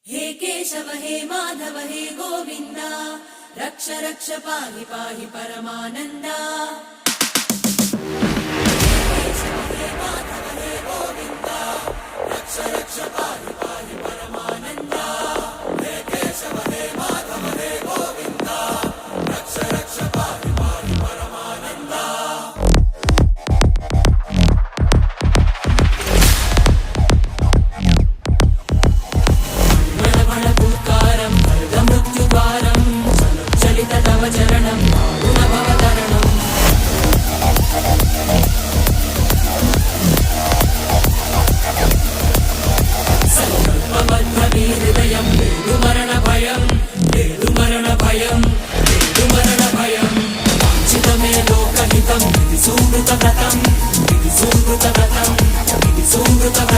हे केशव हे माधव हे गोविन्द रक्ष रक्ष पाहि पाहि परमानन्दा। हे केशव हे माधव हे गोविन्द रक्ष रक्ष पाहि पाहि परमानन्दा। हे केशव हे माधव हे गोविन्द रक्ष रक्ष पाहि पाहि परमानन्दा। चरणं गुणभवतरणम् संकल्पबद्धहृदयं मरणभयं मरणभयं मरणभयं वाञ्छितमे लोकहितं सुहृतव्रतं सुहृतव्रतं सुहृतव्रतं